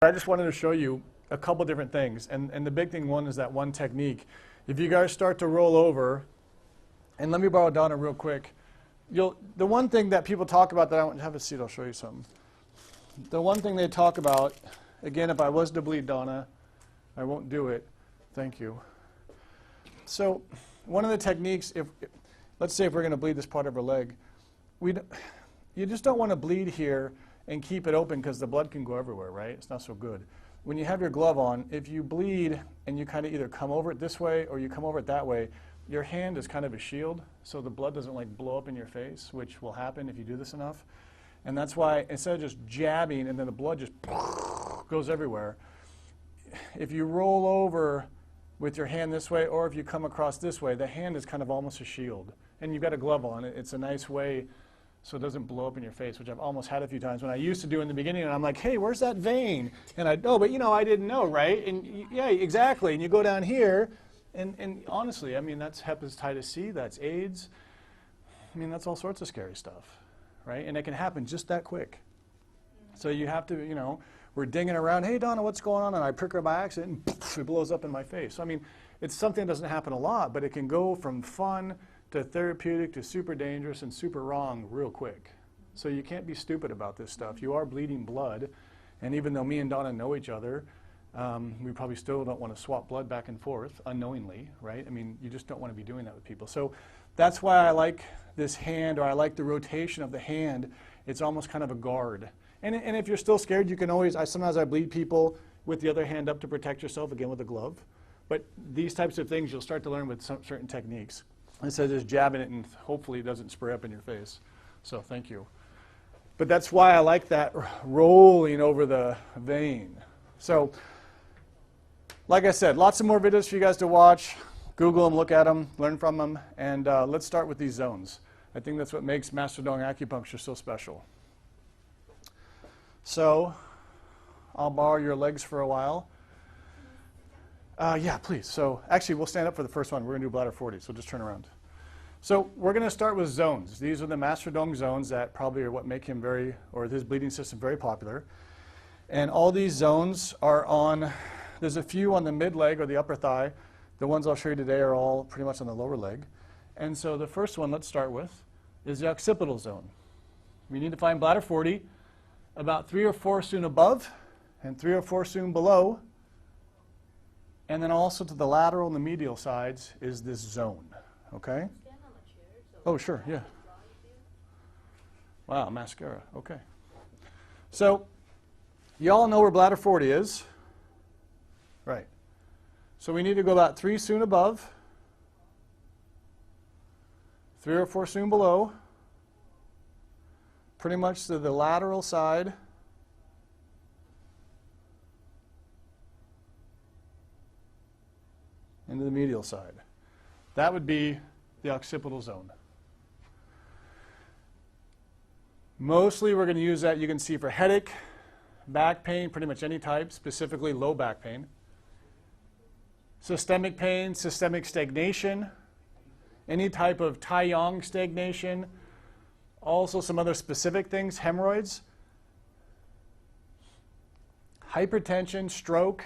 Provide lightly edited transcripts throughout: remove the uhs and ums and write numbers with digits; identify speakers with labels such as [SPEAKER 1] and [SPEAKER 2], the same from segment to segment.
[SPEAKER 1] I just wanted to show you a couple different things. And the big thing one is that one technique. If you guys start to roll over, and let me borrow Donna real quick. The one thing that people talk about that I want, have a seat, I'll show you something. The one thing they talk about, again, if I was to bleed Donna, I won't do it. Thank you. So one of the techniques, let's say if we're going to bleed this part of her leg, you just don't want to bleed here and keep it open because the blood can go everywhere, right? It's not so good. When you have your glove on, if you bleed and you kind of either come over it this way or you come over it that way, your hand is kind of a shield, so the blood doesn't like blow up in your face, which will happen if you do this enough. And that's why instead of just jabbing and then the blood just goes everywhere, if you roll over with your hand this way or if you come across this way, the hand is kind of almost a shield. And you've got a glove on. It's a nice way so it doesn't blow up in your face, which I've almost had a few times when I used to do in the beginning, and I'm like, hey, where's that vein? And but you know, I didn't know, right? And yeah, exactly. And you go down here, and honestly, I mean, that's hepatitis C, that's AIDS. I mean, that's all sorts of scary stuff, right? And it can happen just that quick. So you have to, you know, we're dinging around, hey, Donna, what's going on? And I prick her by accident, and poof, it blows up in my face. So, I mean, it's something that doesn't happen a lot, but it can go from fun to therapeutic to super dangerous and super wrong real quick. So you can't be stupid about this stuff. You are bleeding blood, and even though me and Donna know each other, we probably still don't want to swap blood back and forth unknowingly, right? I mean, you just don't want to be doing that with people. So that's why I like this hand, or I like the rotation of the hand. It's almost kind of a guard. And if you're still scared, you can always, sometimes I bleed people with the other hand up to protect yourself, again with a glove. But these types of things you'll start to learn with some certain techniques. Instead of just jabbing it and hopefully it doesn't spray up in your face. So thank you. But that's why I like that rolling over the vein. So like I said, lots of more videos for you guys to watch. Google them, look at them, learn from them. And let's start with these zones. I think that's what makes Master Tung Acupuncture so special. So I'll borrow your legs for a while. Yeah, please. So actually, we'll stand up for the first one. We're going to do bladder 40, so just turn around. So we're going to start with zones. These are the Master Tung zones that probably are what make him his bleeding system very popular. And all these zones are on, there's a few on the mid leg or the upper thigh. The ones I'll show you today are all pretty much on the lower leg. And so the first one, let's start with, is the occipital zone. We need to find bladder 40, about 3 or 4 cun above and 3 or 4 cun below. And then also to the lateral and the medial sides is this zone, okay?
[SPEAKER 2] Stand on the chair, so
[SPEAKER 1] oh, sure, yeah. Wow, mascara, okay. So you all know where bladder 40 is, right? So we need to go about 3 cun above, 3 or 4 cun below, pretty much to the lateral side. Into the medial side. That would be the occipital zone. Mostly we're going to use that, you can see, for headache, back pain, pretty much any type, specifically low back pain. Systemic pain, systemic stagnation, any type of Taiyang stagnation. Also some other specific things, hemorrhoids, hypertension, stroke,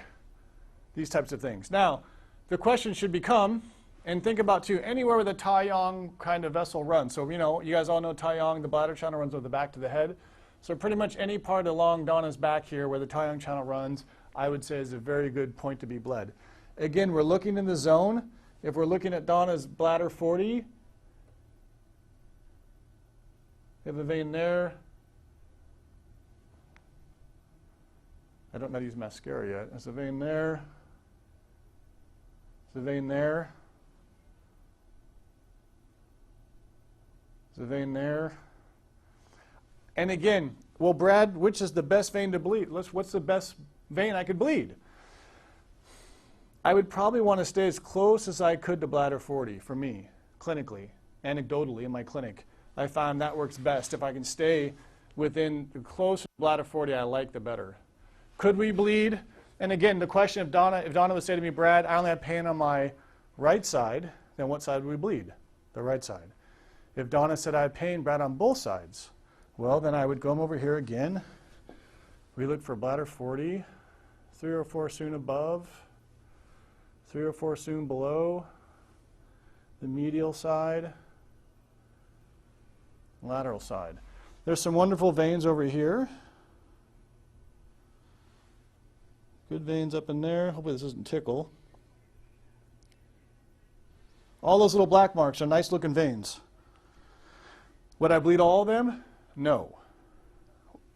[SPEAKER 1] these types of things. Now, the question should become, and think about too, anywhere where the Taiyang kind of vessel runs. So, you know, you guys all know Taiyang, the bladder channel runs over the back to the head. So pretty much any part along Donna's back here where the Taiyang channel runs, I would say is a very good point to be bled. Again, we're looking in the zone. If we're looking at Donna's bladder 40, you have a vein there. I don't know how to use mascara yet. There's a vein there. There's a vein there. There's a vein there. And again, well, Brad, which is the best vein to bleed? What's the best vein I could bleed? I would probably want to stay as close as I could to bladder 40 for me, clinically, anecdotally in my clinic. I found that works best. If I can stay within the closer to bladder 40 I like, the better. Could we bleed? And again, the question if Donna would say to me, Brad, I only have pain on my right side, then what side would we bleed? The right side. If Donna said I had pain, Brad, on both sides, well, then I would come over here again. We look for bladder 40. 3 or 4 soon above, 3 or 4 soon below, the medial side, lateral side. There's some wonderful veins over here. Good veins up in there. Hopefully this doesn't tickle. All those little black marks are nice looking veins. Would I bleed all of them? No.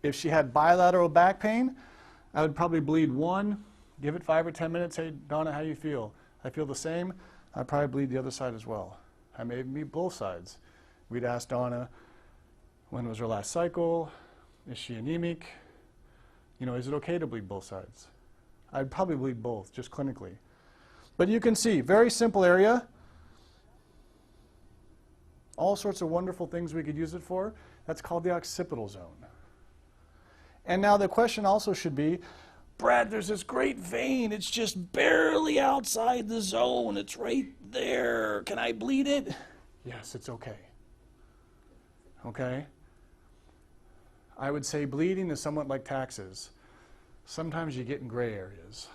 [SPEAKER 1] If she had bilateral back pain, I would probably bleed one, give it 5 or 10 minutes. Hey, Donna, how do you feel? I feel the same. I'd probably bleed the other side as well. I may bleed both sides. We'd ask Donna, when was her last cycle? Is she anemic? You know, is it okay to bleed both sides? I'd probably bleed both, just clinically. But you can see, very simple area. All sorts of wonderful things we could use it for. That's called the occipital zone. And now the question also should be, Brad, there's this great vein. It's just barely outside the zone. It's right there. Can I bleed it? Yes, it's okay. Okay? I would say bleeding is somewhat like taxes. Sometimes you get in gray areas.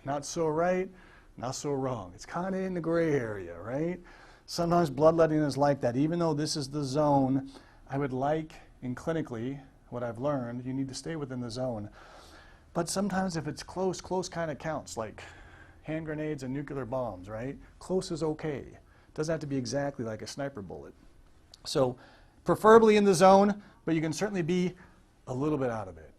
[SPEAKER 1] Not so right, not so wrong. It's kind of in the gray area, right? Sometimes bloodletting is like that. Even though this is the zone, I would like, and clinically, what I've learned, you need to stay within the zone. But sometimes if it's close, close kind of counts, like hand grenades and nuclear bombs, right? Close is okay. Doesn't have to be exactly like a sniper bullet. So preferably in the zone, but you can certainly be a little bit out of it.